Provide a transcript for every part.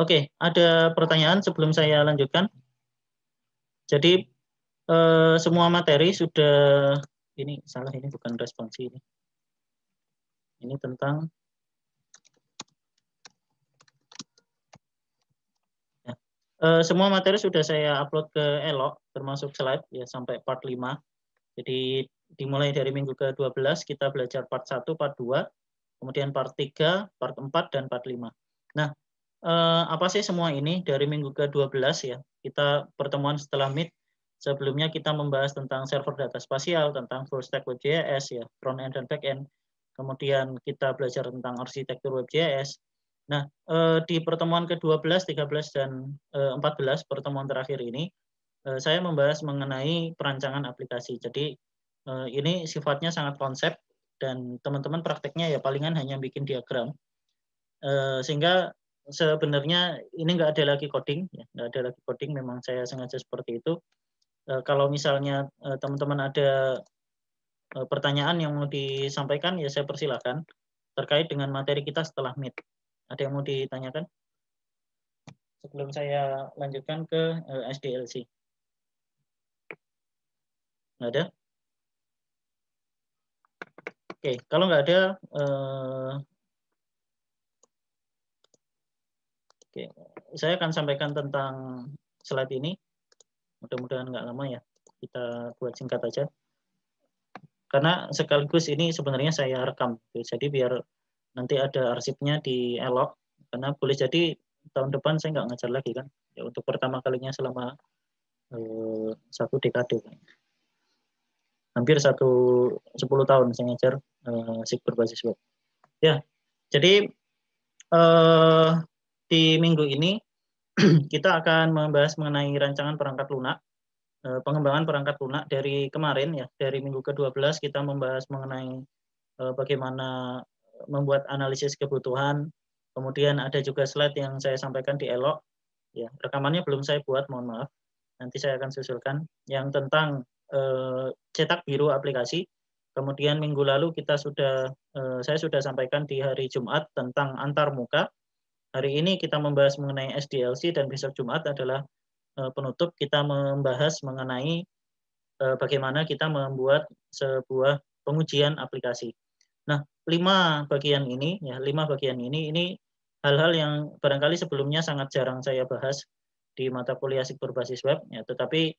Oke, ada pertanyaan sebelum saya lanjutkan? Jadi, semua materi sudah ini salah, ini bukan responsi ini. Ini tentang ya, semua materi sudah saya upload ke Elok, termasuk slide ya sampai part 5. Jadi dimulai dari minggu ke-12 kita belajar part 1, part 2, kemudian part 3, part 4, dan part 5. Nah, apa sih semua ini dari minggu ke-12 ya? Kita pertemuan setelah Meet, sebelumnya kita membahas tentang server data spasial, tentang full stack WebJS ya, front end dan back end. Kemudian kita belajar tentang arsitektur WebJS. Nah, di pertemuan ke-12, 13, dan 14 pertemuan terakhir ini saya membahas mengenai perancangan aplikasi. Jadi ini sifatnya sangat konsep dan teman-teman prakteknya ya palingan hanya bikin diagram. Sehingga sebenarnya ini nggak ada lagi coding, ya, nggak ada lagi coding. Memang saya sengaja seperti itu. Kalau misalnya teman-teman ada pertanyaan yang mau disampaikan, ya saya persilakan terkait dengan materi kita setelah Meet. Ada yang mau ditanyakan? Sebelum saya lanjutkan ke SDLC. Nggak ada? Oke, kalau nggak ada, oke, saya akan sampaikan tentang slide ini. Mudah-mudahan nggak lama ya. Kita buat singkat aja. Karena sekaligus ini sebenarnya saya rekam. Jadi biar nanti ada arsipnya di Elok. Karena boleh jadi tahun depan saya nggak ngajar lagi kan. Ya, untuk pertama kalinya selama 1 dekade. Hampir 10 tahun saya ngajar SIG berbasis web. Ya, jadi di minggu ini kita akan membahas mengenai rancangan perangkat lunak, pengembangan perangkat lunak dari kemarin ya, dari minggu ke-12 kita membahas mengenai bagaimana membuat analisis kebutuhan. Kemudian ada juga slide yang saya sampaikan di Elok. Ya, rekamannya belum saya buat, mohon maaf. Nanti saya akan susulkan yang tentang cetak biru aplikasi. Kemudian minggu lalu saya sudah sampaikan di hari Jumat tentang antarmuka. Hari ini kita membahas mengenai SDLC dan besok Jumat adalah penutup kita membahas mengenai bagaimana kita membuat sebuah pengujian aplikasi. Nah, 5 bagian ini hal-hal yang barangkali sebelumnya sangat jarang saya bahas di mata kuliah SIG berbasis web, ya, tetapi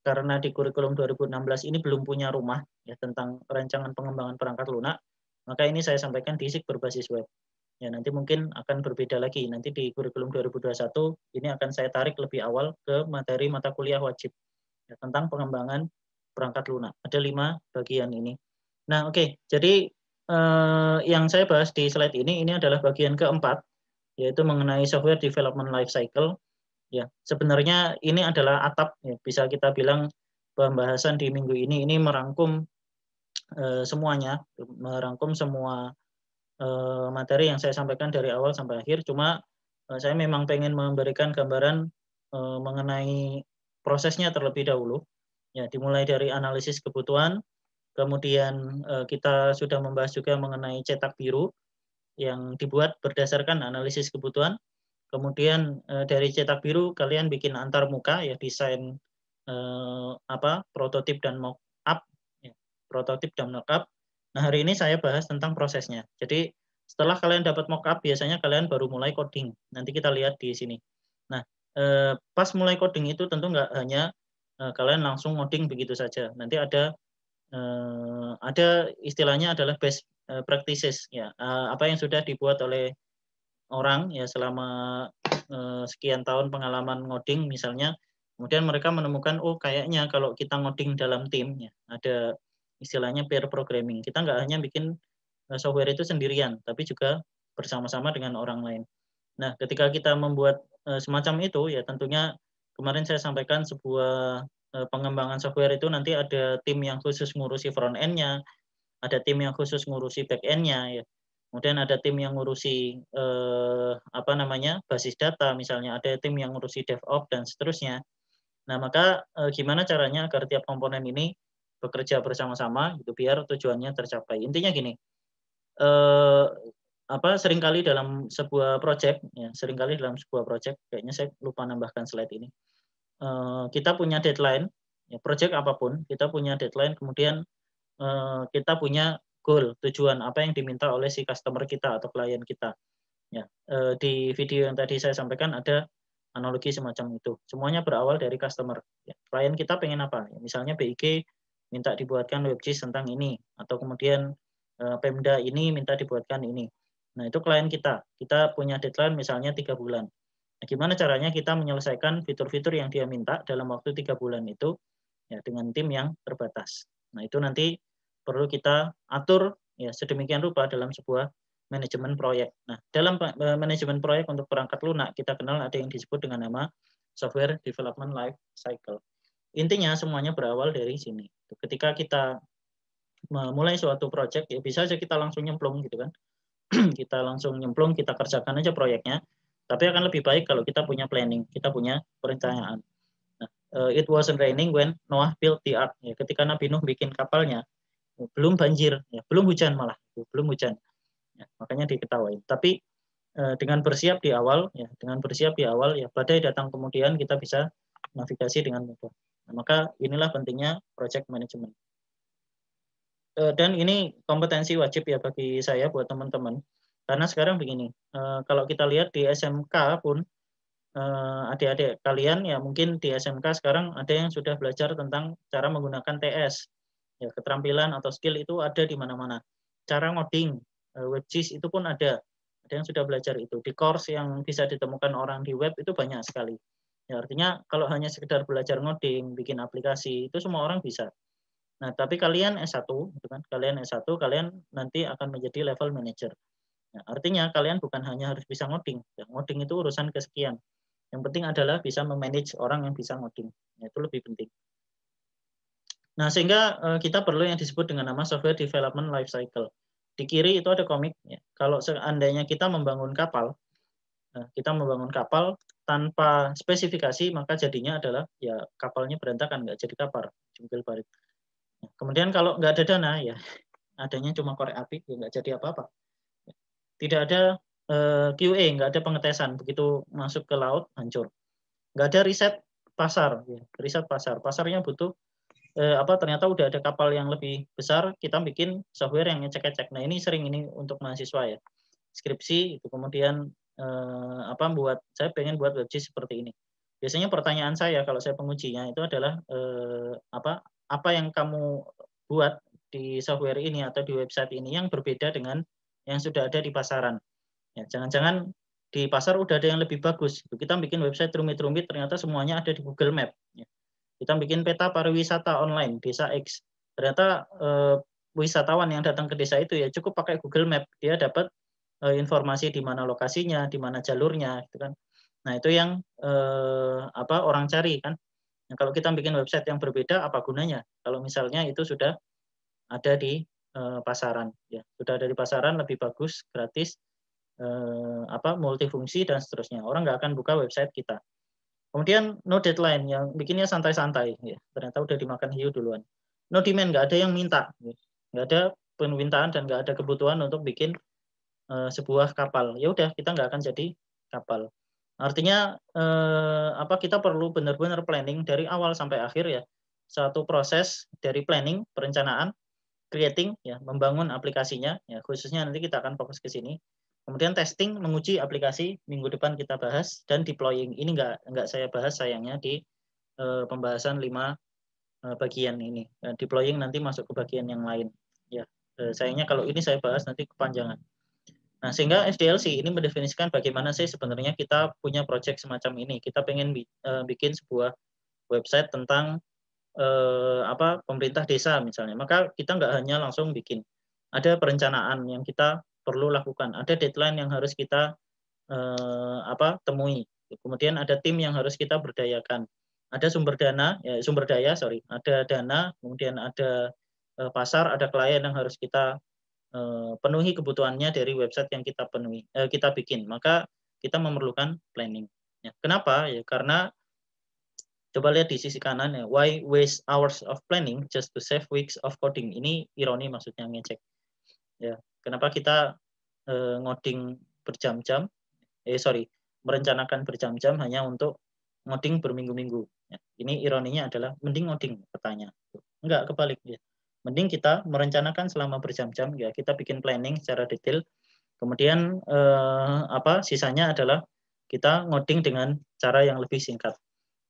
karena di kurikulum 2016 ini belum punya rumah ya tentang rancangan pengembangan perangkat lunak, maka ini saya sampaikan di SIG berbasis web. Ya, nanti mungkin akan berbeda lagi. Nanti di kurikulum 2021 ini akan saya tarik lebih awal ke materi mata kuliah wajib ya, tentang pengembangan perangkat lunak. Ada 5 bagian ini. Nah, oke. Jadi yang saya bahas di slide ini adalah bagian keempat, yaitu mengenai software development life cycle. Ya, sebenarnya ini adalah atap. Ya, bisa kita bilang pembahasan di minggu ini merangkum semuanya, merangkum semua materi yang saya sampaikan dari awal sampai akhir. Cuma saya memang pengen memberikan gambaran mengenai prosesnya terlebih dahulu. Ya, dimulai dari analisis kebutuhan, kemudian kita sudah membahas juga mengenai cetak biru yang dibuat berdasarkan analisis kebutuhan. Kemudian dari cetak biru kalian bikin antarmuka ya, desain prototip dan mock up, ya, prototip dan mock up. Nah, hari ini saya bahas tentang prosesnya. Jadi setelah kalian dapat mock up biasanya kalian baru mulai coding. Nanti kita lihat di sini. Nah, pas mulai coding itu tentu nggak hanya kalian langsung ngoding begitu saja. Nanti ada istilahnya adalah best practices ya, apa yang sudah dibuat oleh orang ya selama sekian tahun pengalaman ngoding misalnya. Kemudian mereka menemukan, oh kayaknya kalau kita ngoding dalam tim ya, ada istilahnya pair programming. Kita nggak hanya bikin software itu sendirian, tapi juga bersama-sama dengan orang lain. Nah, ketika kita membuat semacam itu ya tentunya kemarin saya sampaikan sebuah pengembangan software itu nanti ada tim yang khusus ngurusi front end-nya, ada tim yang khusus ngurusi back end-nya ya. Kemudian ada tim yang ngurusi basis data misalnya, ada tim yang ngurusi DevOps dan seterusnya. Nah, maka gimana caranya agar tiap komponen ini bekerja bersama-sama gitu biar tujuannya tercapai. Intinya gini, seringkali dalam sebuah project, ya, kayaknya saya lupa nambahkan slide ini. Kita punya deadline, ya, project apapun, kita punya deadline, kemudian kita punya goal, tujuan apa yang diminta oleh si customer kita atau klien kita. Ya, di video yang tadi saya sampaikan ada analogi semacam itu. Semuanya berawal dari customer. Ya, klien kita pengen apa? Ya, misalnya BIG minta dibuatkan webgis tentang ini, atau kemudian Pemda ini minta dibuatkan ini. Nah, itu klien kita. Kita punya deadline misalnya 3 bulan. Nah, gimana caranya kita menyelesaikan fitur-fitur yang dia minta dalam waktu 3 bulan itu, ya, dengan tim yang terbatas. Nah, itu nanti perlu kita atur ya sedemikian rupa dalam sebuah manajemen proyek. Nah, dalam manajemen proyek untuk perangkat lunak kita kenal ada yang disebut dengan nama software development life cycle. Intinya semuanya berawal dari sini. Ketika kita memulai suatu proyek, ya bisa saja kita langsung nyemplung gitu kan. Kita langsung nyemplung, kita kerjakan aja proyeknya. Tapi akan lebih baik kalau kita punya planning, kita punya perencanaan. Nah, it wasn't raining when Noah built the ark. Ya, ketika Nabi Nuh bikin kapalnya, belum banjir, ya, belum hujan malah, belum hujan. Ya, makanya diketahui. Tapi dengan bersiap di awal, ya, ya, badai datang kemudian kita bisa navigasi dengan mudah. Nah, maka inilah pentingnya project management. Dan ini kompetensi wajib ya bagi saya buat teman-teman. Karena sekarang begini, kalau kita lihat di SMK pun adik-adik kalian ya mungkin di SMK sekarang ada yang sudah belajar tentang cara menggunakan TS. Ya, keterampilan atau skill itu ada di mana-mana. Cara ngoding, WebGIS itu pun ada. Ada yang sudah belajar itu. Di course yang bisa ditemukan orang di web itu banyak sekali. Ya, artinya kalau hanya sekedar belajar ngoding, bikin aplikasi, itu semua orang bisa. Nah, tapi kalian S1, gitu kan? Kalian nanti akan menjadi level manager. Nah, artinya kalian bukan hanya harus bisa ngoding. Ya, ngoding itu urusan kesekian. Yang penting adalah bisa memanage orang yang bisa ngoding. Ya, itu lebih penting. Nah, sehingga kita perlu yang disebut dengan nama software development life cycle. Di kiri itu ada komik. Ya. Kalau seandainya kita membangun kapal tanpa spesifikasi, maka jadinya adalah ya kapalnya berantakan, nggak jadi kapal, jungkil balik. Kemudian kalau nggak ada dana, ya adanya cuma korek api, ya nggak jadi apa-apa. Tidak ada QA, nggak ada pengetesan. Begitu masuk ke laut, hancur. Nggak ada riset pasar. Ya. Riset pasar. Pasarnya butuh ternyata udah ada kapal yang lebih besar, kita bikin software yang ngecek-ngecek. Nah, ini sering ini untuk mahasiswa ya. Skripsi, itu kemudian saya pengen buat website seperti ini. Biasanya pertanyaan saya kalau saya pengujinya itu adalah apa yang kamu buat di software ini atau di website ini yang berbeda dengan yang sudah ada di pasaran. Ya, jangan-jangan di pasar udah ada yang lebih bagus. Kita bikin website rumit-rumit, ternyata semuanya ada di Google Map. Ya. Kita bikin peta pariwisata online, desa X. Ternyata wisatawan yang datang ke desa itu ya cukup pakai Google Map. Dia dapat informasi di mana lokasinya, di mana jalurnya, gitu kan. Nah, itu yang orang cari kan. Nah, kalau kita bikin website yang berbeda, apa gunanya? Kalau misalnya itu sudah ada di pasaran, ya sudah ada di pasaran, lebih bagus, gratis, multifungsi dan seterusnya. Orang nggak akan buka website kita. Kemudian no deadline, yang bikinnya santai-santai, ya. Ternyata udah dimakan hiu duluan. No demand, nggak ada yang minta, ya. Nggak ada permintaan dan nggak ada kebutuhan untuk bikin sebuah kapal. Ya udah, kita nggak akan jadi kapal. Artinya kita perlu benar-benar planning dari awal sampai akhir ya. Satu proses dari planning, perencanaan, creating, ya, membangun aplikasinya, ya, khususnya nanti kita akan fokus ke sini. Kemudian testing, menguji aplikasi, minggu depan kita bahas, dan deploying. Ini nggak saya bahas sayangnya di pembahasan 5 bagian ini. Deploying nanti masuk ke bagian yang lain. Ya, sayangnya kalau ini saya bahas nanti kepanjangan. Nah, sehingga SDLC ini mendefinisikan bagaimana sih sebenarnya kita punya project semacam ini. Kita pengen bikin sebuah website tentang pemerintah desa misalnya. Maka kita nggak hanya langsung bikin. Ada perencanaan yang kita perlu lakukan. Ada deadline yang harus kita temui. Kemudian ada tim yang harus kita berdayakan. Ada sumber daya, ada dana, kemudian ada pasar, ada klien yang harus kita penuhi kebutuhannya dari website yang kita bikin. Maka kita memerlukan planning. Ya. Kenapa? Ya, karena coba lihat di sisi kanan ya, why waste hours of planning just to save weeks of coding. Ini ironi maksudnya, ngecek. Ya, kenapa kita ngoding berjam-jam, merencanakan berjam-jam hanya untuk ngoding berminggu-minggu. Ya, ini ironinya adalah mending ngoding katanya. Enggak, kebalik ya. Mending kita merencanakan selama berjam-jam, ya kita bikin planning secara detail. Kemudian sisanya adalah kita ngoding dengan cara yang lebih singkat.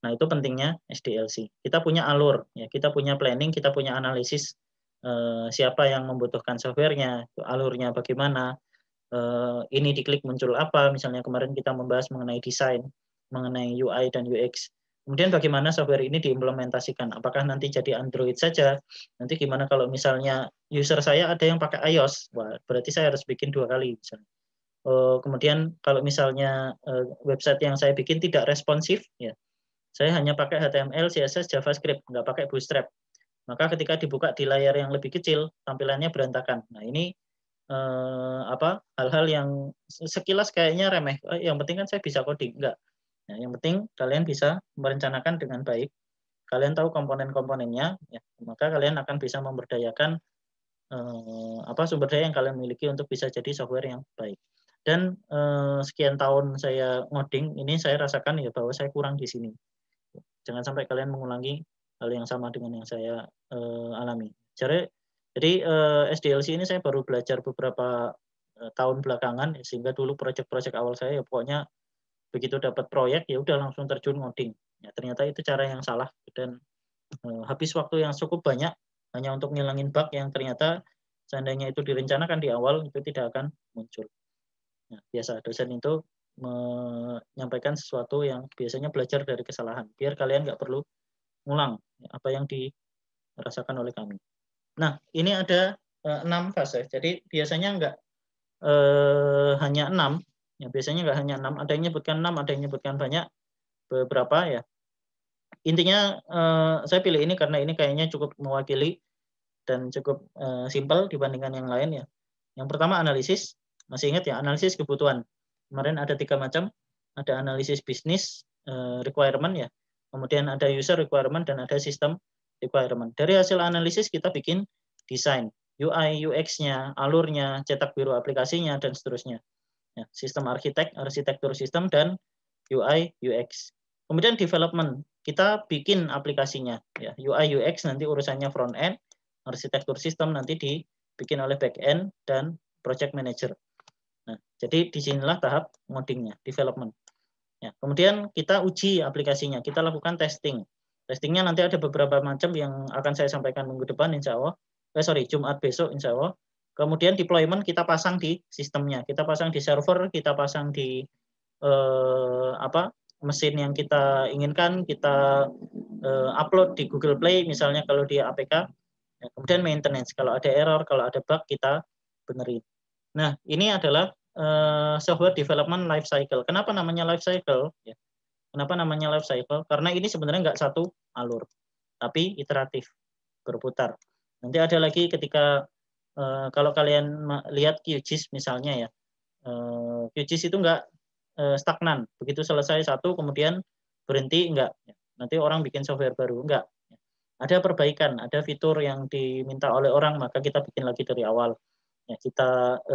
Nah, itu pentingnya SDLC. Kita punya alur, ya kita punya planning, kita punya analisis siapa yang membutuhkan softwarenya, alurnya bagaimana, ini diklik muncul apa, misalnya kemarin kita membahas mengenai desain, mengenai UI dan UX. Kemudian bagaimana software ini diimplementasikan, apakah nanti jadi Android saja, nanti gimana kalau misalnya user saya ada yang pakai iOS, wah, berarti saya harus bikin 2 kali misalnya. Kemudian kalau misalnya website yang saya bikin tidak responsif, ya saya hanya pakai HTML, CSS, JavaScript, nggak pakai Bootstrap. Maka ketika dibuka di layar yang lebih kecil, tampilannya berantakan. Nah, ini hal-hal yang sekilas kayaknya remeh. Yang penting kan saya bisa coding, enggak. Nah, yang penting kalian bisa merencanakan dengan baik. Kalian tahu komponen-komponennya, ya, maka kalian akan bisa memberdayakan sumber daya yang kalian miliki untuk bisa jadi software yang baik. Dan sekian tahun saya ngoding, ini saya rasakan ya bahwa saya kurang di sini. Jangan sampai kalian mengulangi hal yang sama dengan yang saya alami. Jadi SDLC ini saya baru belajar beberapa tahun belakangan, sehingga dulu proyek-proyek awal saya ya pokoknya begitu dapat proyek ya udah langsung terjun ngoding. Ya, ternyata itu cara yang salah dan habis waktu yang cukup banyak hanya untuk ngilangin bug yang ternyata seandainya itu direncanakan di awal itu tidak akan muncul. Nah, biasa dosen itu menyampaikan sesuatu yang biasanya belajar dari kesalahan, biar kalian nggak perlu ngulang apa yang dirasakan oleh kami. Nah, ini ada 6 fase. Jadi biasanya nggak hanya 6, ya biasanya nggak hanya 6, ada yang nyebutkan 6, ada yang nyebutkan banyak, beberapa ya. Intinya saya pilih ini karena ini kayaknya cukup mewakili dan cukup simpel dibandingkan yang lain ya. Yang pertama analisis, masih ingat ya, analisis kebutuhan. Kemarin ada 3 macam, ada analisis bisnis requirement ya, kemudian ada user requirement dan ada system requirement. Dari hasil analisis kita bikin desain, UI, UX-nya, alurnya, cetak biru aplikasinya dan seterusnya. Ya, sistem arsitektur sistem dan UI, UX. Kemudian development, kita bikin aplikasinya ya, UI, UX nanti urusannya front end, arsitektur sistem nanti dibikin oleh back end dan project manager. Nah, jadi disinilah tahap ngodingnya, development. Ya, kemudian kita uji aplikasinya, kita lakukan testing. Testingnya nanti ada beberapa macam yang akan saya sampaikan minggu depan, insya Allah. Jumat besok, insya Allah. Kemudian deployment kita pasang di sistemnya, kita pasang di server, kita pasang di mesin yang kita inginkan, kita upload di Google Play, misalnya kalau di APK. Ya, kemudian maintenance, kalau ada error, kalau ada bug kita benerin. Nah, ini adalah software development life cycle. Kenapa namanya life cycle? Ya. Kenapa namanya life cycle? Karena ini sebenarnya nggak satu alur, tapi iteratif, berputar. Nanti ada lagi ketika kalau kalian lihat QGIS misalnya ya, QGIS itu nggak stagnan. Begitu selesai satu, kemudian berhenti, enggak. Nanti orang bikin software baru, enggak. Ada perbaikan, ada fitur yang diminta oleh orang, maka kita bikin lagi dari awal. Ya, kita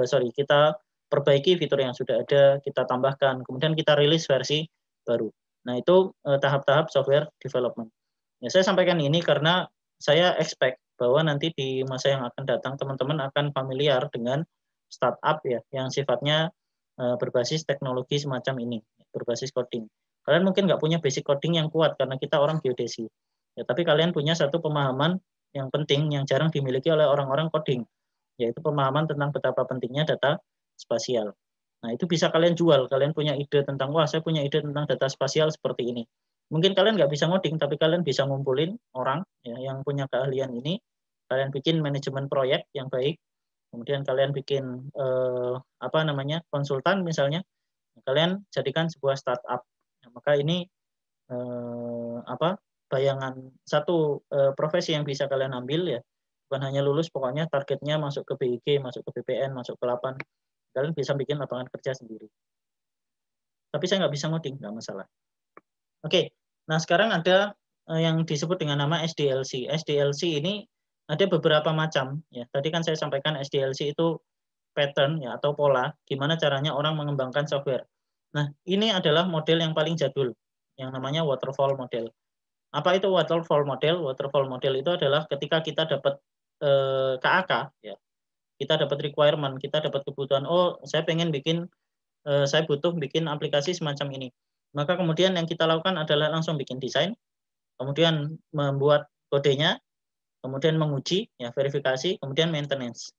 perbaiki fitur yang sudah ada, kita tambahkan, kemudian kita rilis versi baru. Nah, itu tahap-tahap software development. Ya, saya sampaikan ini karena saya expect bahwa nanti di masa yang akan datang teman-teman akan familiar dengan startup ya yang sifatnya berbasis teknologi semacam ini, berbasis coding. Kalian mungkin nggak punya basic coding yang kuat karena kita orang geodesi. Ya, tapi kalian punya satu pemahaman yang penting yang jarang dimiliki oleh orang-orang coding, yaitu pemahaman tentang betapa pentingnya data spasial. Nah, itu bisa kalian jual. Kalian punya ide tentang, wah saya punya ide tentang data spasial seperti ini. Mungkin kalian nggak bisa ngoding, tapi kalian bisa ngumpulin orang ya, yang punya keahlian ini. Kalian bikin manajemen proyek yang baik. Kemudian kalian bikin konsultan misalnya. Kalian jadikan sebuah startup. Nah, maka ini bayangan satu profesi yang bisa kalian ambil ya, bukan hanya lulus, pokoknya targetnya masuk ke BIG, masuk ke BPN, masuk ke LAPAN, kalian bisa bikin lapangan kerja sendiri. Tapi saya nggak bisa ngoding, nggak masalah. Oke, nah sekarang ada yang disebut dengan nama SDLC. SDLC ini ada beberapa macam ya. Tadi kan saya sampaikan SDLC itu pattern ya atau pola gimana caranya orang mengembangkan software. Nah, ini adalah model yang paling jadul yang namanya waterfall model. Apa itu waterfall model? Waterfall model itu adalah ketika kita dapat KAK ya. Kita dapat requirement, kita dapat kebutuhan. Oh, saya pengen bikin saya butuh bikin aplikasi semacam ini. Maka kemudian yang kita lakukan adalah langsung bikin desain, kemudian membuat kodenya, kemudian menguji, ya verifikasi, kemudian maintenance.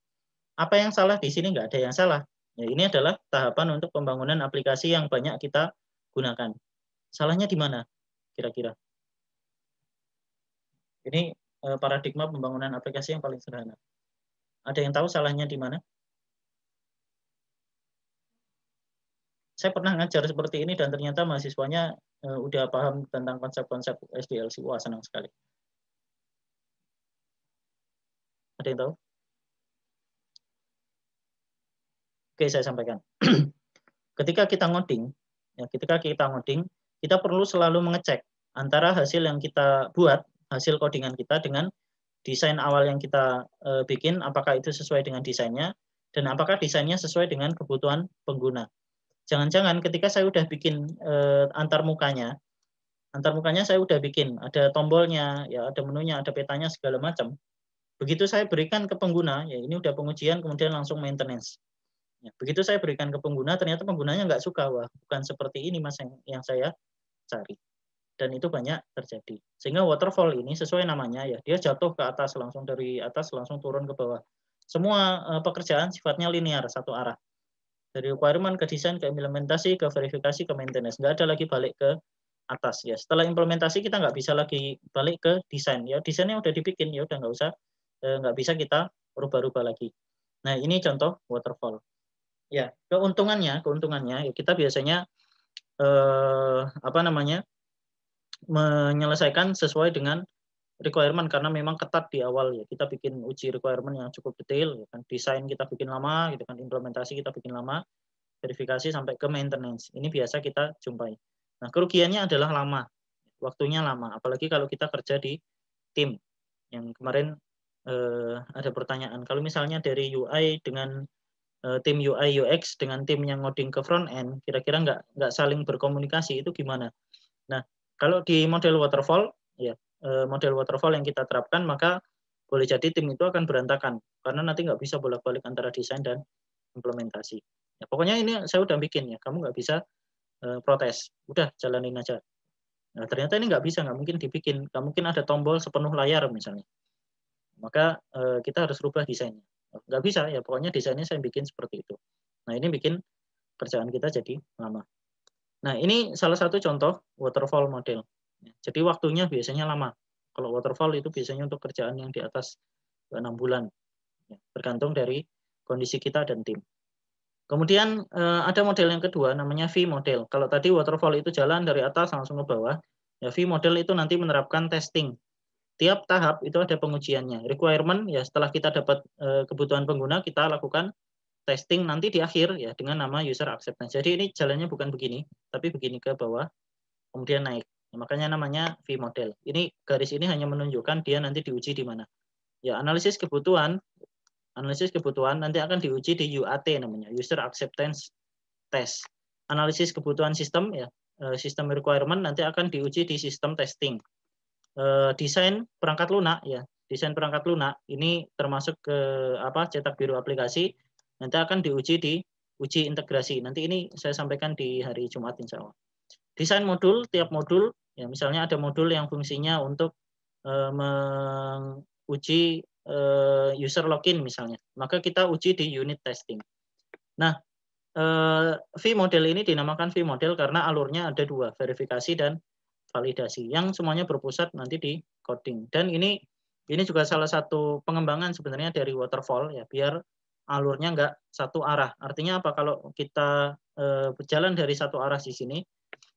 Apa yang salah di sini? Nggak ada yang salah. Ya, ini adalah tahapan untuk pembangunan aplikasi yang banyak kita gunakan. Salahnya di mana kira-kira? Ini paradigma pembangunan aplikasi yang paling sederhana. Ada yang tahu salahnya di mana? Saya pernah ngajar seperti ini dan ternyata mahasiswanya udah paham tentang konsep-konsep SDLC. Wah, senang sekali. Ada yang tahu? Oke, saya sampaikan. Ketika kita ngoding, kita perlu selalu mengecek antara hasil yang kita buat, hasil codingan kita dengan desain awal yang kita bikin, apakah itu sesuai dengan desainnya, dan apakah desainnya sesuai dengan kebutuhan pengguna. Jangan-jangan ketika saya udah bikin antar mukanya saya udah bikin, ada tombolnya, ya ada menunya, ada petanya segala macam. Begitu saya berikan ke pengguna, ya ini udah pengujian, kemudian langsung maintenance. Ya, begitu saya berikan ke pengguna, ternyata penggunanya nggak suka, wah bukan seperti ini mas yang saya cari. Dan itu banyak terjadi. Sehingga waterfall ini sesuai namanya ya, dia jatuh ke atas, langsung dari atas langsung turun ke bawah. Semua pekerjaan sifatnya linear, satu arah. Dari requirement ke desain, ke implementasi, ke verifikasi, ke maintenance. Nggak ada lagi balik ke atas ya. Setelah implementasi kita nggak bisa lagi balik ke desain ya. Desainnya udah dibikin ya, udah nggak bisa kita rubah-rubah lagi. Nah ini contoh waterfall. Ya keuntungannya ya kita biasanya menyelesaikan sesuai dengan requirement karena memang ketat di awal ya. Kita bikin uji requirement yang cukup detail, ya kan. Desain kita bikin lama, gitu kan. Implementasi kita bikin lama, verifikasi sampai ke maintenance. Ini biasa kita jumpai. Nah, kerugiannya adalah lama, waktunya lama. Apalagi kalau kita kerja di tim. Yang kemarin ada pertanyaan, kalau misalnya dari UI dengan tim UI UX dengan tim yang ngoding ke front end, kira-kira nggak saling berkomunikasi, itu gimana? Nah, kalau di model waterfall, ya model waterfall yang kita terapkan, maka boleh jadi tim itu akan berantakan karena nanti nggak bisa bolak-balik antara desain dan implementasi. Ya, pokoknya ini saya udah bikin ya, kamu nggak bisa protes, udah jalanin aja. Nah, ternyata ini nggak bisa, nggak mungkin dibikin, nggak mungkin ada tombol sepenuh layar misalnya. Maka kita harus rubah desainnya. Nggak bisa ya, pokoknya desainnya saya bikin seperti itu. Nah, ini bikin kerjaan kita jadi lama. Nah, ini salah satu contoh waterfall model. Jadi waktunya biasanya lama. Kalau waterfall itu biasanya untuk kerjaan yang di atas 6 bulan. Bergantung dari kondisi kita dan tim. Kemudian ada model yang kedua namanya V model. Kalau tadi waterfall itu jalan dari atas langsung ke bawah. Ya, V model itu nanti menerapkan testing. Tiap tahap itu ada pengujiannya. Requirement ya setelah kita dapat kebutuhan pengguna, kita lakukan testing nanti di akhir ya dengan nama user acceptance. Jadi ini jalannya bukan begini, tapi begini ke bawah, kemudian naik. Ya, makanya namanya V model. Ini garis ini hanya menunjukkan dia nanti diuji di mana. Ya, analisis kebutuhan nanti akan diuji di UAT namanya, user acceptance test. Analisis kebutuhan sistem ya, sistem requirement nanti akan diuji di sistem testing. Desain perangkat lunak ya, desain perangkat lunak ini termasuk ke cetak biru aplikasi, nanti akan diuji di uji integrasi. Nanti ini saya sampaikan di hari Jumat insya Allah. Desain modul, tiap modul ya, misalnya ada modul yang fungsinya untuk menguji user login misalnya, maka kita uji di unit testing. Nah, V model ini dinamakan V model karena alurnya ada dua, verifikasi dan validasi, yang semuanya berpusat nanti di coding. Dan ini juga salah satu pengembangan sebenarnya dari waterfall ya, biar alurnya nggak satu arah. Artinya apa? Kalau kita berjalan dari satu arah di sini,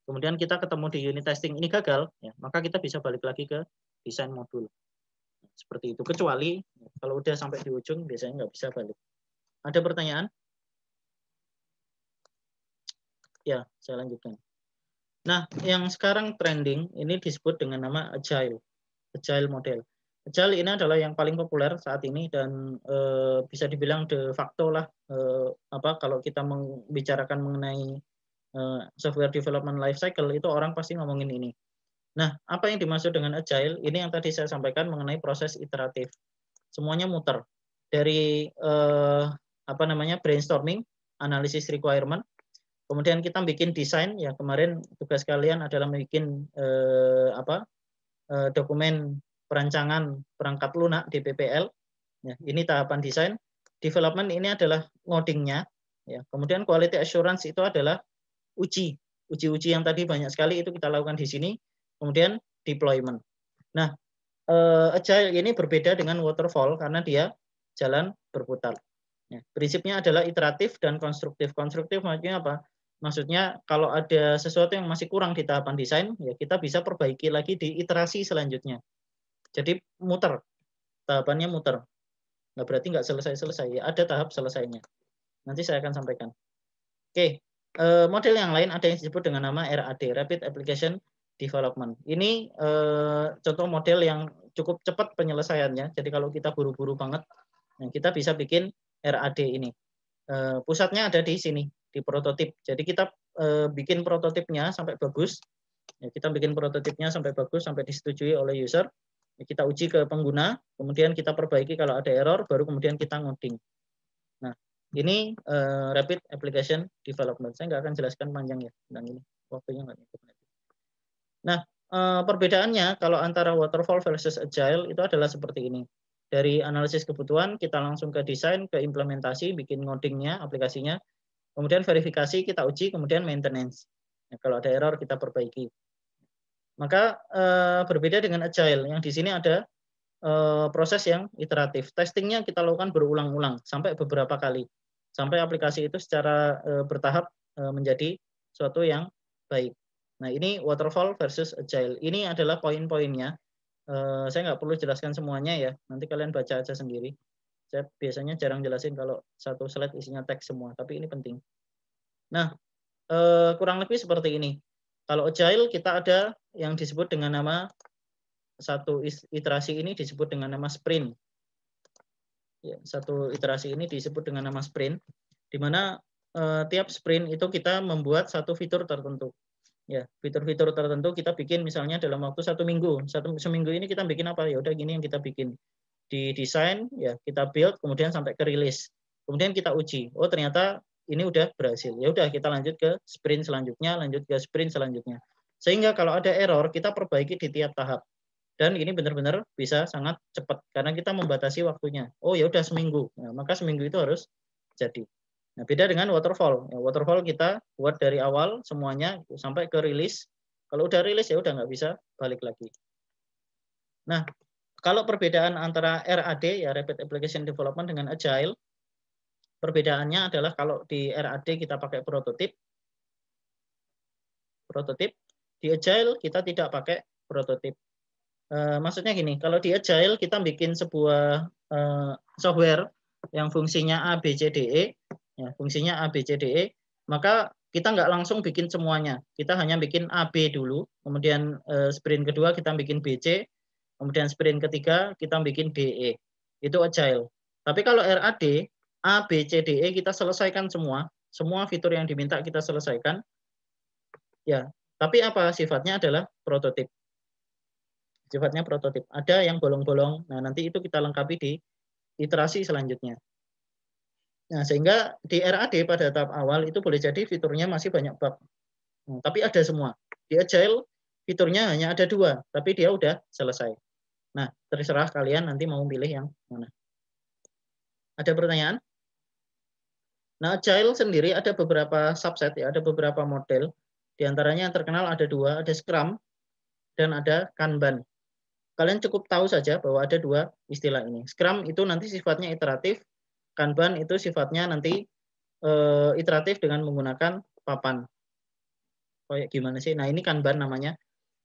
kemudian kita ketemu di unit testing ini gagal, ya, maka kita bisa balik lagi ke desain modul. Seperti itu. Kecuali kalau udah sampai di ujung, biasanya nggak bisa balik. Ada pertanyaan? Ya, saya lanjutkan. Nah, yang sekarang trending ini disebut dengan nama agile model. Agile ini adalah yang paling populer saat ini dan bisa dibilang de facto lah kalau kita membicarakan mengenai software development life cycle itu orang pasti ngomongin ini. Nah, apa yang dimaksud dengan agile? Ini yang tadi saya sampaikan mengenai proses iteratif. Semuanya muter dari brainstorming, analisis requirement, kemudian kita bikin desain. Ya kemarin tugas kalian adalah bikin dokumen perancangan perangkat lunak DPPL. Ya, ini tahapan desain. Development ini adalah ngodingnya. Ya, kemudian quality assurance itu adalah uji yang tadi banyak sekali itu kita lakukan di sini. Kemudian deployment. Nah, agile ini berbeda dengan waterfall karena dia jalan berputar. Ya, prinsipnya adalah iteratif dan konstruktif. Konstruktif maksudnya apa? Maksudnya kalau ada sesuatu yang masih kurang di tahapan desain, ya kita bisa perbaiki lagi di iterasi selanjutnya. Jadi muter, tahapannya muter. Nggak berarti nggak selesai-selesai, ya ada tahap selesainya. Nanti saya akan sampaikan. Oke, model yang lain ada yang disebut dengan nama RAD, Rapid Application Development. Ini contoh model yang cukup cepat penyelesaiannya. Jadi kalau kita buru-buru banget, kita bisa bikin RAD ini. Pusatnya ada di sini, di prototip. Jadi kita bikin prototipnya sampai bagus. Ya, kita bikin prototipnya sampai bagus, sampai disetujui oleh user. Ya, kita uji ke pengguna, kemudian kita perbaiki kalau ada error, baru kemudian kita ngoding. Nah, ini Rapid Application Development. Saya nggak akan jelaskan panjang ya tentang ini. Waktunya nggak cukup. Nah, perbedaannya kalau antara waterfall versus agile itu adalah seperti ini. Dari analisis kebutuhan, kita langsung ke desain, ke implementasi, bikin ngodingnya, aplikasinya. Kemudian verifikasi, kita uji, kemudian maintenance. Nah, kalau ada error, kita perbaiki. Maka berbeda dengan agile. Yang di sini ada proses yang iteratif. Testingnya kita lakukan berulang-ulang, sampai beberapa kali. Sampai aplikasi itu secara bertahap menjadi suatu yang baik. Nah, ini waterfall versus agile. Ini adalah poin-poinnya. Saya nggak perlu jelaskan semuanya ya. Nanti kalian baca aja sendiri. Saya biasanya jarang jelasin kalau satu slide isinya teks semua, tapi ini penting. Nah, kurang lebih seperti ini. Kalau agile kita ada yang disebut dengan nama satu iterasi ini disebut dengan nama sprint. Ya, satu iterasi ini disebut dengan nama sprint, di mana tiap sprint itu kita membuat satu fitur tertentu. Ya, fitur-fitur tertentu kita bikin misalnya dalam waktu 1 minggu. Seminggu ini kita bikin apa? Ya udah gini yang kita bikin. Di desain, ya kita build, kemudian sampai ke rilis. Kemudian kita uji. Oh ternyata ini udah berhasil. Ya udah kita lanjut ke sprint selanjutnya, lanjut ke sprint selanjutnya. Sehingga kalau ada error kita perbaiki di tiap tahap. Dan ini benar-benar bisa sangat cepat karena kita membatasi waktunya. Oh ya udah seminggu. Nah, maka seminggu itu harus jadi. Nah, beda dengan waterfall. Ya, waterfall kita buat dari awal semuanya sampai ke rilis. Kalau udah rilis ya udah nggak bisa balik lagi. Nah, kalau perbedaan antara RAD ya Rapid Application Development dengan Agile, perbedaannya adalah kalau di RAD kita pakai prototip. Di Agile kita tidak pakai prototip. Maksudnya gini, kalau di Agile kita bikin sebuah software yang fungsinya A, B, C, D, E, ya, fungsinya A, B, C, D, E, maka kita nggak langsung bikin semuanya. Kita hanya bikin A, B dulu, kemudian sprint kedua kita bikin B, C, kemudian sprint ketiga kita bikin D, E. Itu Agile. Tapi kalau RAD, A, B, C, D, E kita selesaikan semua fitur yang diminta kita selesaikan. Ya, tapi apa sifatnya adalah prototip. Sifatnya prototip. Ada yang bolong-bolong. Nah, nanti itu kita lengkapi di iterasi selanjutnya. Nah, sehingga di RAD pada tahap awal itu boleh jadi fiturnya masih banyak bug. Nah, tapi ada semua. Di Agile fiturnya hanya ada 2, tapi dia udah selesai. Nah, terserah kalian nanti mau pilih yang mana. Ada pertanyaan? Nah, Agile sendiri ada beberapa subset ya, ada beberapa model. Di antaranya yang terkenal ada 2, ada Scrum dan ada Kanban. Kalian cukup tahu saja bahwa ada 2 istilah ini. Scrum itu nanti sifatnya iteratif, Kanban itu sifatnya nanti iteratif dengan menggunakan papan. Kayak gimana sih? Nah, ini Kanban namanya.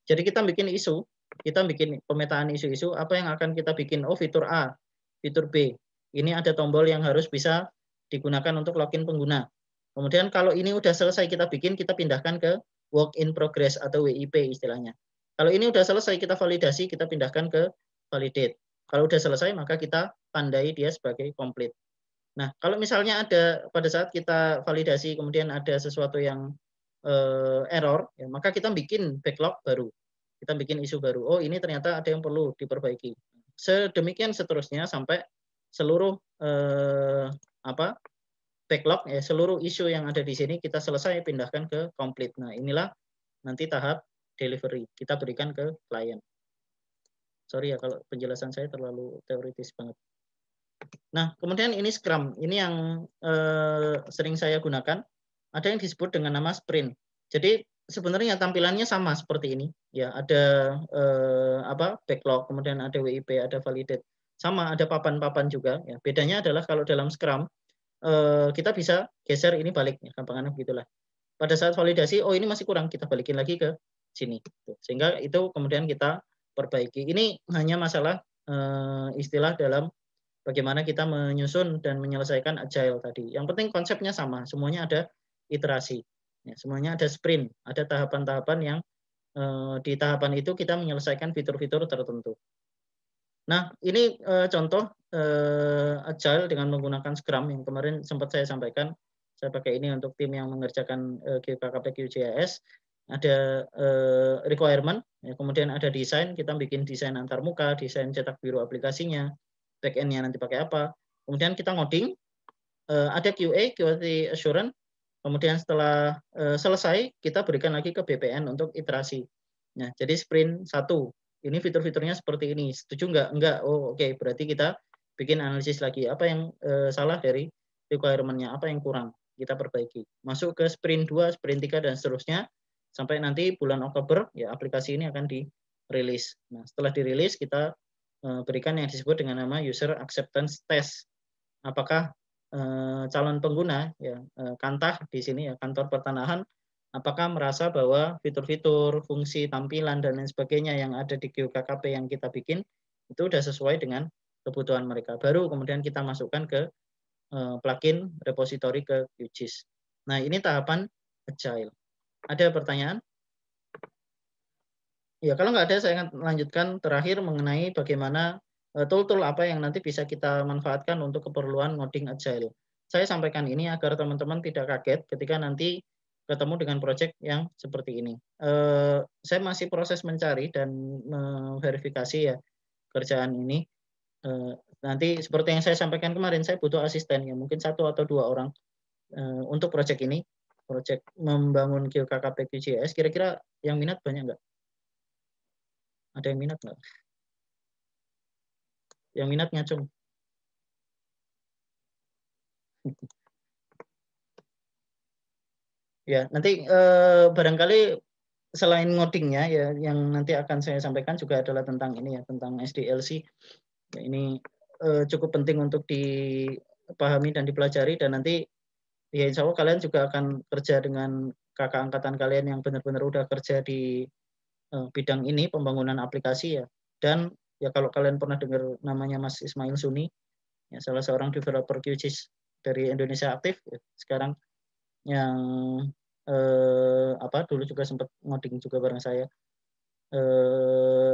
Jadi kita bikin isu, kita bikin pemetaan isu-isu, apa yang akan kita bikin? Oh, fitur A, fitur B. Ini ada tombol yang harus bisa digunakan untuk login pengguna. Kemudian kalau ini udah selesai kita bikin, kita pindahkan ke work in progress atau WIP istilahnya. Kalau ini udah selesai kita validasi, kita pindahkan ke validate. Kalau udah selesai maka kita tandai dia sebagai komplit. Nah, kalau misalnya ada pada saat kita validasi kemudian ada sesuatu yang error, ya, maka kita bikin backlog baru. Kita bikin isu baru. Oh, ini ternyata ada yang perlu diperbaiki. Sedemikian seterusnya sampai seluruh apa backlog ya, seluruh isu yang ada di sini kita selesai pindahkan ke complete. Nah, inilah nanti tahap delivery kita berikan ke klien. Sorry ya kalau penjelasan saya terlalu teoritis banget. Nah, kemudian ini Scrum. Ini yang sering saya gunakan. Ada yang disebut dengan nama sprint. Jadi sebenarnya tampilannya sama seperti ini. Ya, ada backlog, kemudian ada WIP, ada validate. Sama, ada papan-papan juga. Ya, bedanya adalah kalau dalam Scrum kita bisa geser ini balik. Ya, gampangannya begitulah. Pada saat validasi, oh ini masih kurang, kita balikin lagi ke sini. Sehingga itu kemudian kita perbaiki. Ini hanya masalah istilah dalam bagaimana kita menyusun dan menyelesaikan agile tadi. Yang penting konsepnya sama, semuanya ada iterasi. Ya, semuanya ada sprint, ada tahapan-tahapan yang di tahapan itu kita menyelesaikan fitur-fitur tertentu. Nah, ini contoh agile dengan menggunakan Scrum yang kemarin sempat saya sampaikan. Saya pakai ini untuk tim yang mengerjakan QKKP QJS. Ada requirement, ya, kemudian ada desain, kita bikin desain antarmuka, desain cetak biru aplikasinya, back-end-nya nanti pakai apa. Kemudian kita ngoding, ada QA, quality assurance, kemudian setelah selesai, kita berikan lagi ke BPN untuk iterasi. Nah, jadi sprint 1, ini fitur-fiturnya seperti ini, setuju nggak? Enggak, oh oke, berarti kita bikin analisis lagi, apa yang salah dari requirement-nya, apa yang kurang, kita perbaiki. Masuk ke sprint 2, sprint 3, dan seterusnya, sampai nanti bulan Oktober, ya aplikasi ini akan dirilis. Nah, setelah dirilis, kita berikan yang disebut dengan nama user acceptance test. Apakah calon pengguna, ya Kantah di sini ya kantor pertanahan, apakah merasa bahwa fitur-fitur, fungsi, tampilan dan lain sebagainya yang ada di QKKP yang kita bikin itu sudah sesuai dengan kebutuhan mereka. Baru kemudian kita masukkan ke plugin repository ke QGIS. Nah, ini tahapan agile. Ada pertanyaan? Ya, kalau nggak ada, saya akan lanjutkan terakhir mengenai bagaimana tool-tool apa yang nanti bisa kita manfaatkan untuk keperluan ngoding agile. Saya sampaikan ini agar teman-teman tidak kaget ketika nanti ketemu dengan proyek yang seperti ini. Saya masih proses mencari dan memverifikasi ya kerjaan ini. Nanti seperti yang saya sampaikan kemarin, saya butuh asisten ya mungkin 1 atau 2 orang untuk proyek ini, proyek membangun QKKP QGIS. Kira-kira yang minat banyak nggak? Ada yang minat nggak? Yang minat ngacung. Ya, nanti barangkali selain ngodingnya ya, yang nanti akan saya sampaikan juga adalah tentang ini ya, tentang SDLC. Ya, ini cukup penting untuk dipahami dan dipelajari, dan nanti ya insya Allah kalian juga akan kerja dengan kakak angkatan kalian yang benar-benar udah kerja di bidang ini, pembangunan aplikasi ya. Dan ya kalau kalian pernah dengar namanya Mas Ismail Suni, ya salah seorang developer QGIS dari Indonesia aktif, ya, sekarang yang dulu juga sempat ngoding juga bareng saya.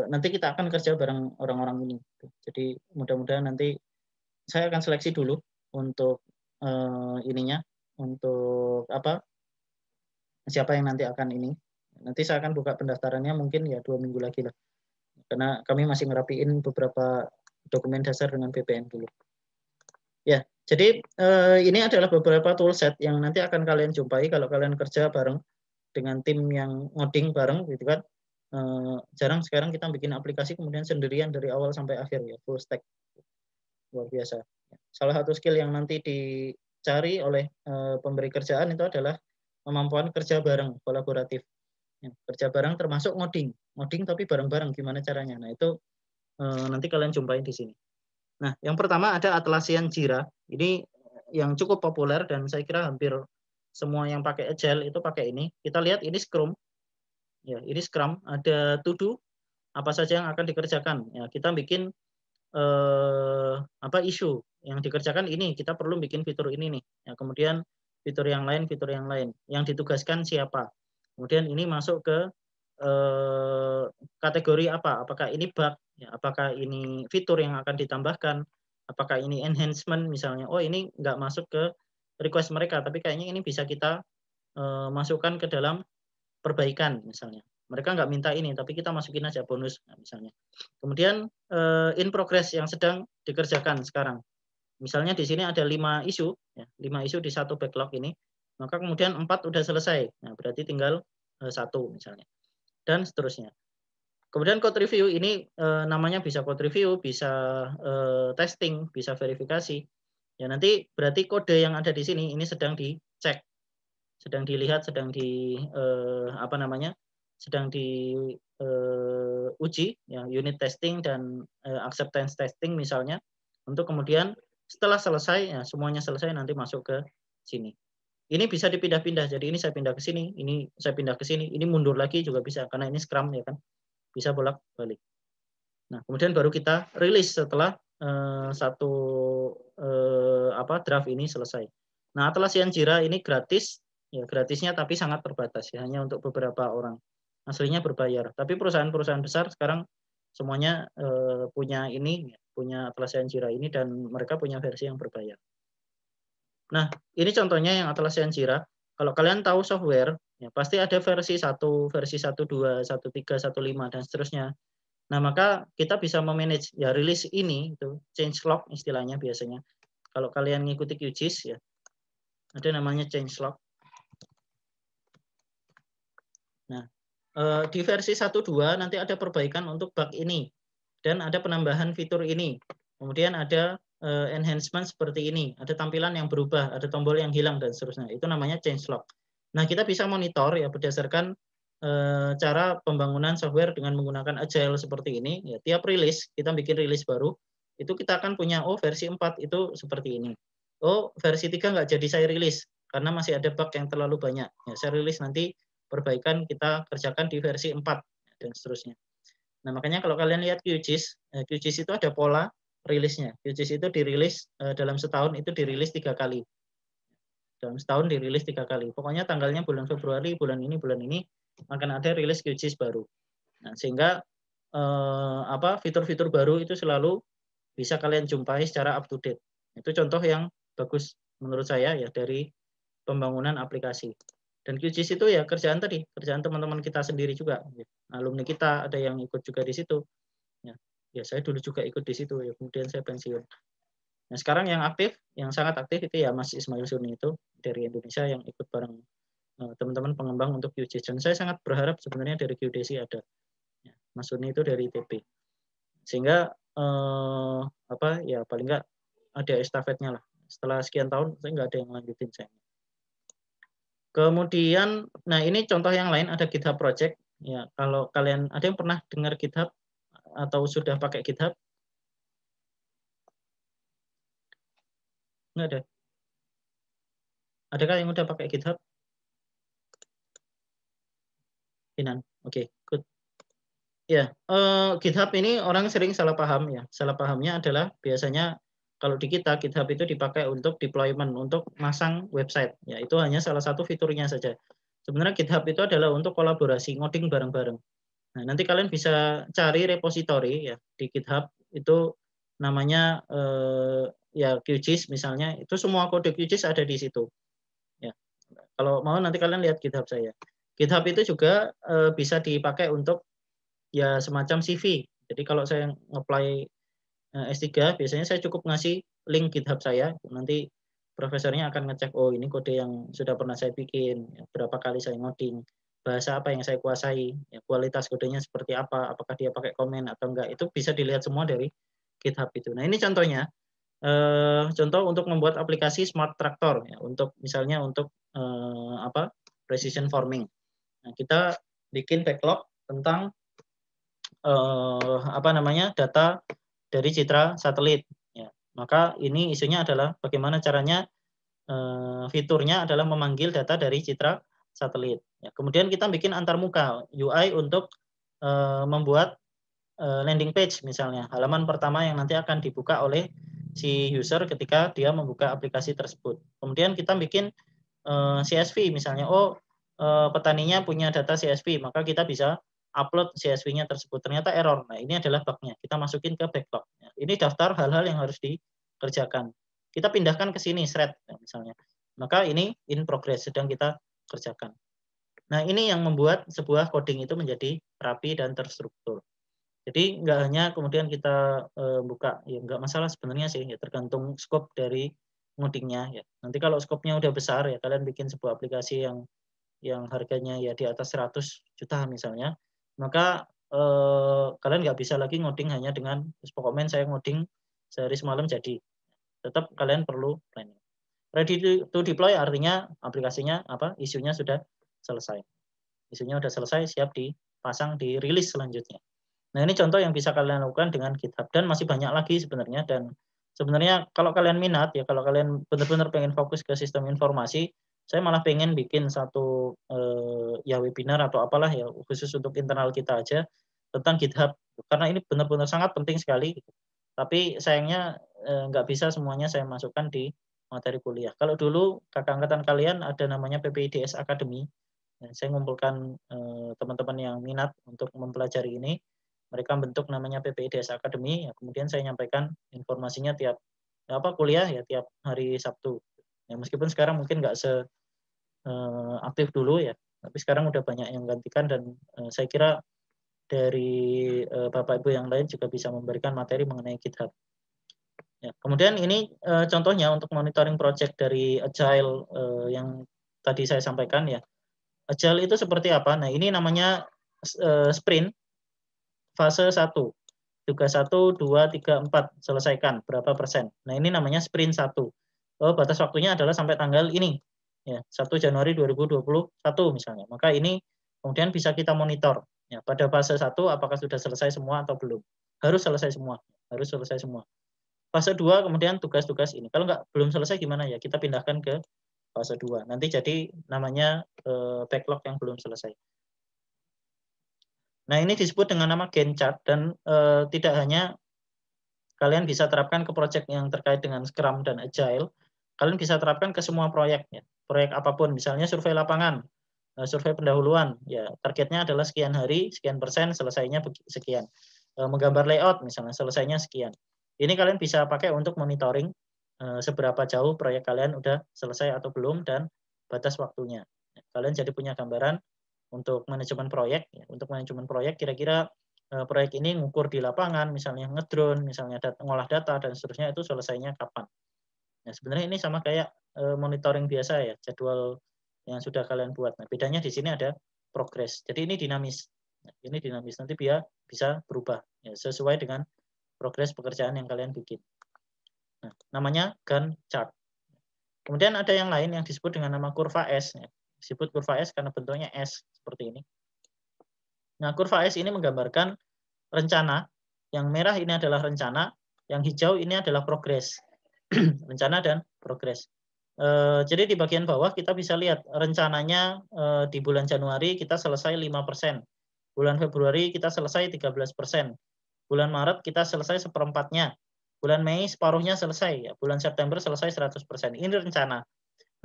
Nanti kita akan kerja bareng orang-orang ini. Jadi mudah-mudahan nanti saya akan seleksi dulu untuk ininya, untuk siapa yang nanti akan ini. Nanti saya akan buka pendaftarannya mungkin ya 2 minggu lagi lah. Karena kami masih ngerapiin beberapa dokumen dasar dengan BPN dulu. Ya, jadi ini adalah beberapa toolset yang nanti akan kalian jumpai kalau kalian kerja bareng dengan tim yang ngoding bareng gitu kan. Jarang sekarang kita bikin aplikasi kemudian sendirian dari awal sampai akhir ya, full stack. Luar biasa. Salah satu skill yang nanti dicari oleh pemberi kerjaan itu adalah kemampuan kerja bareng, kolaboratif. Ya, kerja bareng termasuk ngoding tapi bareng-bareng gimana caranya. Nah, itu nanti kalian jumpai di sini. Nah, yang pertama ada Atlassian Jira. Ini yang cukup populer dan saya kira hampir semua yang pakai Agile itu pakai ini. Kita lihat ini Scrum. Ya, ini Scrum. Ada to do, apa saja yang akan dikerjakan. Ya, kita bikin isu yang dikerjakan ini. Kita perlu bikin fitur ini nih. Ya, kemudian fitur yang lain. Yang ditugaskan siapa. Kemudian ini masuk ke kategori apa? Apakah ini bug? Ya, apakah ini fitur yang akan ditambahkan? Apakah ini enhancement misalnya? Oh ini nggak masuk ke request mereka, tapi kayaknya ini bisa kita masukkan ke dalam perbaikan misalnya. Mereka nggak minta ini, tapi kita masukin aja bonus misalnya. Kemudian in progress yang sedang dikerjakan sekarang. Misalnya di sini ada 5 isu, ya, 5 isu di satu backlog ini, maka kemudian 4 udah selesai. Nah, berarti tinggal 1 misalnya. Dan seterusnya. Kemudian code review ini namanya bisa code review, bisa testing, bisa verifikasi. Ya nanti berarti kode yang ada di sini ini sedang dicek, sedang dilihat, sedang sedang diuji, ya unit testing dan acceptance testing misalnya, untuk kemudian setelah selesai, ya semuanya selesai nanti masuk ke sini. Ini bisa dipindah-pindah, jadi ini saya pindah ke sini, ini saya pindah ke sini, ini mundur lagi juga bisa karena ini Scrum ya kan, bisa bolak-balik. Nah kemudian baru kita rilis setelah satu draft ini selesai. Nah Atlassian Jira ini gratis, ya gratisnya tapi sangat terbatas ya, hanya untuk beberapa orang. Aslinya berbayar. Tapi perusahaan-perusahaan besar sekarang semuanya punya ini, punya Atlassian Jira ini dan mereka punya versi yang berbayar. Nah ini contohnya yang Atlassian Jira. Kalau kalian tahu software, ya pasti ada versi 1, versi 1.2, 1.3, 1.5 dan seterusnya. Nah, maka kita bisa memanage ya rilis ini itu change log istilahnya biasanya. Kalau kalian ngikuti QGIS ya, ada namanya change log. Nah, di versi 1.2 nanti ada perbaikan untuk bug ini dan ada penambahan fitur ini. Kemudian ada enhancement seperti ini, ada tampilan yang berubah, ada tombol yang hilang dan seterusnya. Itu namanya change log. Nah, kita bisa monitor ya berdasarkan cara pembangunan software dengan menggunakan agile seperti ini. Ya, tiap rilis kita bikin rilis baru, itu kita akan punya versi 4 itu seperti ini. Versi 3 nggak jadi saya rilis karena masih ada bug yang terlalu banyak. Ya, saya rilis nanti perbaikan kita kerjakan di versi 4 dan seterusnya. Nah, makanya kalau kalian lihat QGIS, QGIS itu ada pola rilisnya. QGIS itu dirilis dalam setahun itu dirilis 3 kali. Dalam setahun dirilis 3 kali. Pokoknya tanggalnya bulan Februari, bulan ini akan ada rilis QGIS baru. Nah, sehingga fitur-fitur baru itu selalu bisa kalian jumpai secara up to date. Itu contoh yang bagus menurut saya ya dari pembangunan aplikasi. Dan QGIS itu ya kerjaan teman-teman kita sendiri juga. Alumni kita ada yang ikut juga di situ. Ya saya dulu juga ikut di situ ya, kemudian saya pensiun. Nah sekarang yang aktif, yang sangat aktif itu ya Mas Ismail Suni itu dari Indonesia yang ikut bareng teman-teman pengembang untuk QGIS. Dan saya sangat berharap sebenarnya dari QDC ada. Ya, Mas Suni itu dari ITB. Sehingga ya paling nggak ada estafetnya lah. Setelah sekian tahun saya nggak ada yang lanjutin saya. Kemudian, nah ini contoh yang lain ada GitHub Project. Ya, kalau kalian ada yang pernah dengar GitHub atau sudah pakai GitHub? Nggak ada. Adakah yang udah pakai GitHub? Inan, oke, good. Ya, GitHub ini orang sering salah paham ya. Salah pahamnya adalah biasanya kalau di kita GitHub itu dipakai untuk deployment, untuk masang website. Ya, itu hanya salah satu fiturnya saja. Sebenarnya GitHub itu adalah untuk kolaborasi, ngoding bareng-bareng. Nah, nanti kalian bisa cari repository ya di GitHub itu namanya ya QGIS misalnya, itu semua kode QGIS ada di situ. Ya. Kalau mau nanti kalian lihat GitHub saya. GitHub itu juga bisa dipakai untuk ya semacam CV. Jadi kalau saya nge-apply S3 biasanya saya cukup ngasih link GitHub saya, nanti profesornya akan ngecek ini kode yang sudah pernah saya bikin, ya, berapa kali saya ngoding, bahasa apa yang saya kuasai, ya, kualitas kodenya seperti apa, apakah dia pakai komen atau enggak, itu bisa dilihat semua dari GitHub itu. Nah ini contohnya, contoh untuk membuat aplikasi smart tractor, ya, untuk misalnya untuk precision farming. Nah, kita bikin backlog tentang data dari citra satelit. Ya, maka ini isunya adalah bagaimana caranya fiturnya adalah memanggil data dari citra satelit. Ya, kemudian kita bikin antarmuka UI untuk membuat landing page misalnya, halaman pertama yang nanti akan dibuka oleh si user ketika dia membuka aplikasi tersebut. Kemudian kita bikin CSV misalnya, petaninya punya data CSV, maka kita bisa upload CSV-nya tersebut. Ternyata error. Nah, ini adalah bug-nya. Kita masukin ke backlog. Ini daftar hal-hal yang harus dikerjakan. Kita pindahkan ke sini, thread misalnya. Maka ini in progress, sedang kita kerjakan. Nah, ini yang membuat sebuah coding itu menjadi rapi dan terstruktur. Jadi nggak hanya kemudian kita buka, ya nggak masalah sebenarnya sih, ya tergantung scope dari ngodingnya ya. Nanti kalau scope-nya udah besar ya, kalian bikin sebuah aplikasi yang harganya ya di atas 100 juta misalnya, maka kalian nggak bisa lagi ngoding hanya dengan pokoknya saya ngoding sehari semalam jadi. Tetap kalian perlu planning. Ready to deploy artinya aplikasinya isunya sudah selesai. Isunya sudah selesai, siap dipasang di rilis selanjutnya. Nah, ini contoh yang bisa kalian lakukan dengan GitHub dan masih banyak lagi sebenarnya. Dan sebenarnya kalau kalian minat ya, kalau kalian benar-benar pengen fokus ke sistem informasi, saya malah pengen bikin satu ya webinar atau apalah ya khusus untuk internal kita aja tentang GitHub karena ini benar-benar sangat penting sekali. Tapi sayangnya nggak bisa semuanya saya masukkan di materi kuliah. Kalau dulu kakak angkatan kalian ada namanya PPIDS Academy, saya mengumpulkan teman-teman yang minat untuk mempelajari ini. Mereka bentuk namanya PPIDS Academy, ya, kemudian saya nyampaikan informasinya tiap kuliah ya tiap hari Sabtu. Ya, meskipun sekarang mungkin nggak aktif dulu ya, tapi sekarang udah banyak yang gantikan dan saya kira dari Bapak Ibu yang lain juga bisa memberikan materi mengenai GitHub. Ya, kemudian ini contohnya untuk monitoring project dari Agile yang tadi saya sampaikan ya. Agile itu seperti apa? Nah, ini namanya sprint fase 1. Tugas 1, 2, 3, 4 selesaikan berapa persen. Nah, ini namanya sprint 1. Batas waktunya adalah sampai tanggal ini. Ya, 1 Januari 2021 misalnya. Maka ini kemudian bisa kita monitor. Ya, pada fase 1 apakah sudah selesai semua atau belum. Harus selesai semua. Harus selesai semua. Fase 2 kemudian tugas-tugas ini. Kalau belum selesai gimana ya? Kita pindahkan ke fase 2. Nanti jadi namanya backlog yang belum selesai. Nah, ini disebut dengan nama Gantt chart dan tidak hanya kalian bisa terapkan ke proyek yang terkait dengan Scrum dan Agile, kalian bisa terapkan ke semua proyek ya. Proyek apapun, misalnya survei lapangan, survei pendahuluan, ya targetnya adalah sekian hari, sekian persen, selesainya sekian. Menggambar layout misalnya, selesainya sekian. Ini kalian bisa pakai untuk monitoring seberapa jauh proyek kalian udah selesai atau belum dan batas waktunya. Kalian jadi punya gambaran untuk manajemen proyek. Untuk manajemen proyek kira-kira proyek ini ngukur di lapangan, misalnya ngedrone, misalnya ngolah data dan seterusnya itu selesainya kapan. Nah, sebenarnya ini sama kayak monitoring biasa ya, jadwal yang sudah kalian buat. Nah, bedanya di sini ada progress. Jadi ini dinamis. Nah, ini dinamis, nanti bisa berubah ya, sesuai dengan progres pekerjaan yang kalian bikin. Nah, namanya Gantt chart. Kemudian ada yang lain yang disebut dengan nama kurva S. Ya. Disebut kurva S karena bentuknya S seperti ini. Nah, kurva S ini menggambarkan rencana. Yang merah ini adalah rencana, yang hijau ini adalah progres. Rencana dan progres. Jadi di bagian bawah kita bisa lihat rencananya di bulan Januari kita selesai 5%. Bulan Februari kita selesai 13%. Bulan Maret kita selesai seperempatnya. Bulan Mei separuhnya selesai. Ya. Bulan September selesai 100%. Ini rencana.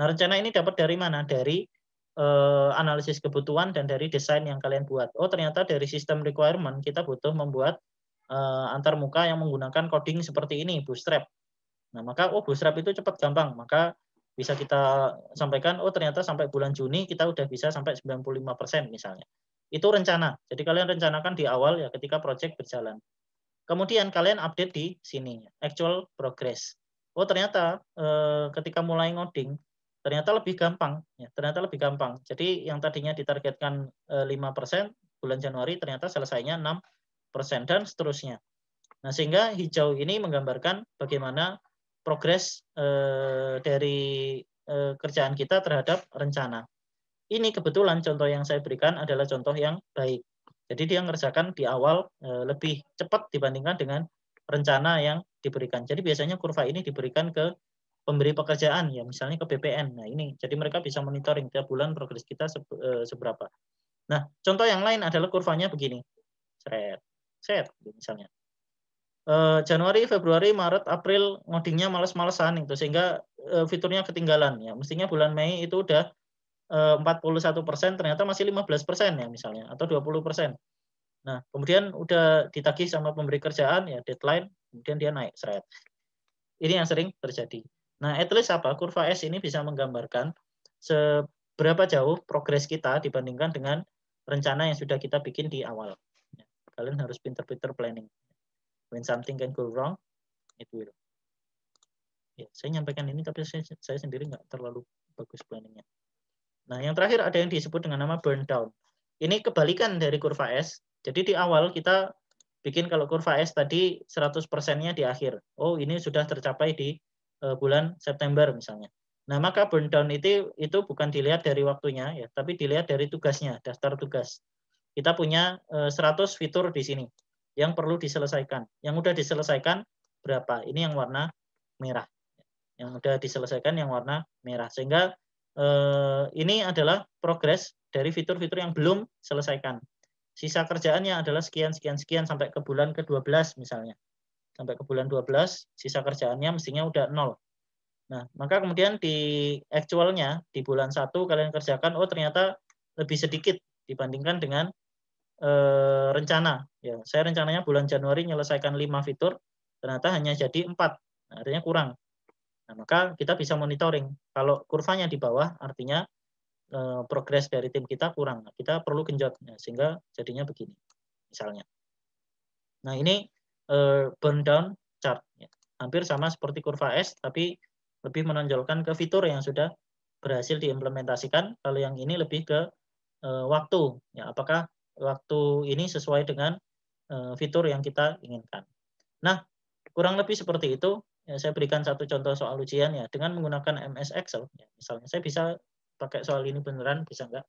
Nah, rencana ini dapat dari mana? Dari analisis kebutuhan dan dari desain yang kalian buat. Oh, ternyata dari sistem requirement kita butuh membuat antarmuka yang menggunakan coding seperti ini, Bootstrap. Nah, maka Bootstrap itu cepat gampang. Maka bisa kita sampaikan, ternyata sampai bulan Juni kita udah bisa sampai 95% misalnya. Itu rencana. Jadi kalian rencanakan di awal ya ketika project berjalan. Kemudian kalian update di sini, actual progress. Oh, ternyata ketika mulai ngoding ternyata lebih gampang ya, ternyata lebih gampang. Jadi yang tadinya ditargetkan 5% bulan Januari ternyata selesainya 6% dan seterusnya. Nah, sehingga hijau ini menggambarkan bagaimana progres dari kerjaan kita terhadap rencana. Ini kebetulan contoh yang saya berikan adalah contoh yang baik. Jadi dia mengerjakan di awal lebih cepat dibandingkan dengan rencana yang diberikan. Jadi biasanya kurva ini diberikan ke pemberi pekerjaan ya, misalnya ke BPN. Nah, ini jadi mereka bisa monitoring tiap bulan progres kita seberapa. Nah, contoh yang lain adalah kurvanya begini. Set misalnya. Januari, Februari, Maret, April ngodingnya males-malesan itu sehingga fiturnya ketinggalan ya. Mestinya bulan Mei itu udah 41% ternyata masih 15% ya misalnya, atau 20%. Nah, kemudian udah ditagih sama pemberi kerjaan, ya deadline, kemudian dia naik, seret. Ini yang sering terjadi. Nah, at least apa, kurva S ini bisa menggambarkan seberapa jauh progres kita dibandingkan dengan rencana yang sudah kita bikin di awal. Kalian harus pinter-pinter planning. When something can go wrong, it will. Ya, saya nyampaikan ini, tapi saya sendiri nggak terlalu bagus planningnya. Nah, yang terakhir ada yang disebut dengan nama burn down. Ini kebalikan dari kurva S. Jadi di awal kita bikin kalau kurva S tadi 100%-nya di akhir. Oh, ini sudah tercapai di bulan September misalnya. Nah, maka burn down itu bukan dilihat dari waktunya ya, tapi dilihat dari tugasnya, daftar tugas. Kita punya 100 fitur di sini yang perlu diselesaikan. Yang udah diselesaikan berapa? Ini yang warna merah. Yang udah diselesaikan yang warna merah. Sehingga ini adalah progres dari fitur-fitur yang belum selesaikan. Sisa kerjaannya adalah sekian sampai ke bulan ke-12 misalnya. Sampai ke bulan 12, sisa kerjaannya mestinya udah 0. Nah, maka kemudian di actualnya di bulan 1 kalian kerjakan, oh ternyata lebih sedikit dibandingkan dengan rencana. Ya, saya rencananya bulan Januari menyelesaikan 5 fitur, ternyata hanya jadi 4. Nah, artinya kurang. Nah, maka kita bisa monitoring. Kalau kurvanya di bawah, artinya progres dari tim kita kurang. Kita perlu genjot, ya, sehingga jadinya begini, misalnya. Nah, ini burn down chart. Ya. Hampir sama seperti kurva S, tapi lebih menonjolkan ke fitur yang sudah berhasil diimplementasikan. Kalau yang ini lebih ke waktu. Ya, apakah waktu ini sesuai dengan fitur yang kita inginkan. Nah, kurang lebih seperti itu. Ya, saya berikan satu contoh soal ujian ya. Dengan menggunakan MS Excel, ya, misalnya saya bisa pakai soal ini beneran, bisa nggak?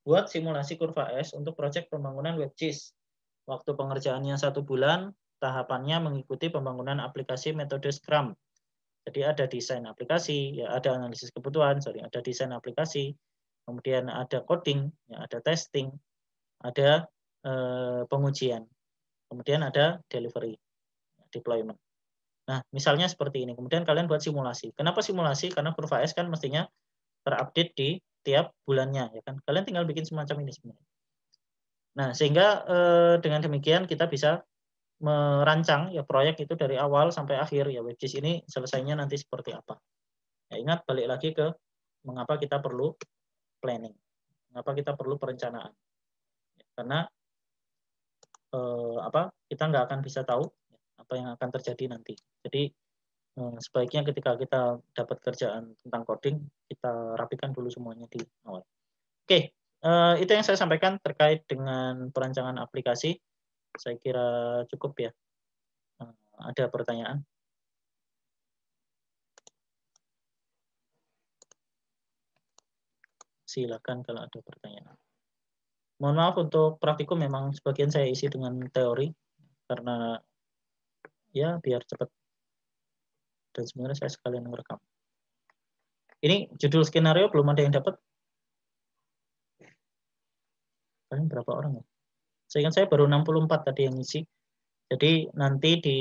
Buat simulasi kurva S untuk proyek pembangunan WebGIS. Waktu pengerjaannya 1 bulan, tahapannya mengikuti pembangunan aplikasi metode Scrum. Jadi ada desain aplikasi, ya ada analisis kebutuhan, ada desain aplikasi, kemudian ada coding, ya ada testing, ada pengujian, kemudian ada delivery, deployment. Nah, misalnya seperti ini. Kemudian kalian buat simulasi. Kenapa simulasi? Karena kurva S kan mestinya terupdate di tiap bulannya, ya kan? Kalian tinggal bikin semacam ini sebenarnya. Nah, sehingga dengan demikian kita bisa merancang ya proyek itu dari awal sampai akhir ya, WebGIS ini selesainya nanti seperti apa. Ya, ingat balik lagi ke mengapa kita perlu planning, mengapa kita perlu perencanaan. Ya, karena kita nggak akan bisa tahu apa yang akan terjadi nanti. Jadi sebaiknya ketika kita dapat kerjaan tentang coding, kita rapikan dulu semuanya di awal. Oke, itu yang saya sampaikan terkait dengan perancangan aplikasi. Saya kira cukup ya. Ada pertanyaan? Silakan kalau ada pertanyaan. Mohon maaf untuk praktikum memang sebagian saya isi dengan teori karena ya biar cepat. Dan sebenarnya saya sekalian merekam. Ini judul skenario belum ada yang dapat. Kalian berapa orang ya? Saya ingat saya baru 64 tadi yang isi. Jadi nanti di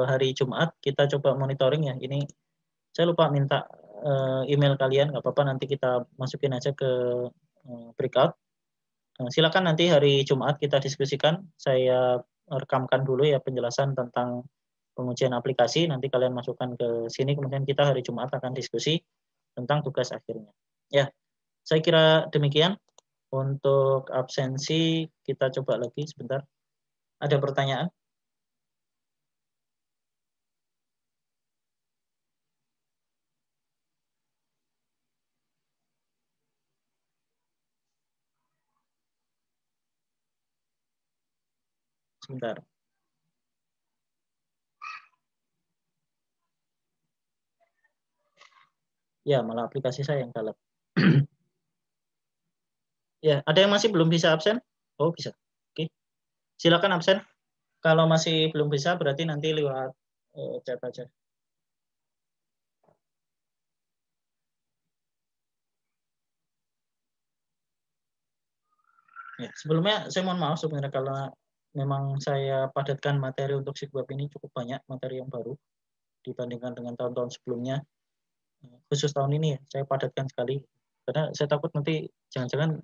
hari Jumat kita coba monitoring ya. Ini saya lupa minta email kalian, nggak apa-apa nanti kita masukin aja ke breakout. Silakan nanti hari Jumat kita diskusikan. Saya rekamkan dulu ya penjelasan tentang pengujian aplikasi. Nanti kalian masukkan ke sini. Kemudian kita hari Jumat akan diskusi tentang tugas akhirnya. Ya, saya kira demikian. Untuk absensi kita coba lagi sebentar. Ada pertanyaan? Sebentar. Ya, malah aplikasi saya yang kalah. Ya, ada yang masih belum bisa absen? Oh, bisa. Oke. Silakan absen. Kalau masih belum bisa, berarti nanti lewat chat aja. Ya, sebelumnya saya mohon maaf sebenarnya kalau memang saya padatkan materi untuk Sigbab ini cukup banyak materi yang baru dibandingkan dengan tahun-tahun sebelumnya. Khusus tahun ini ya, saya padatkan sekali. Karena saya takut nanti jangan-jangan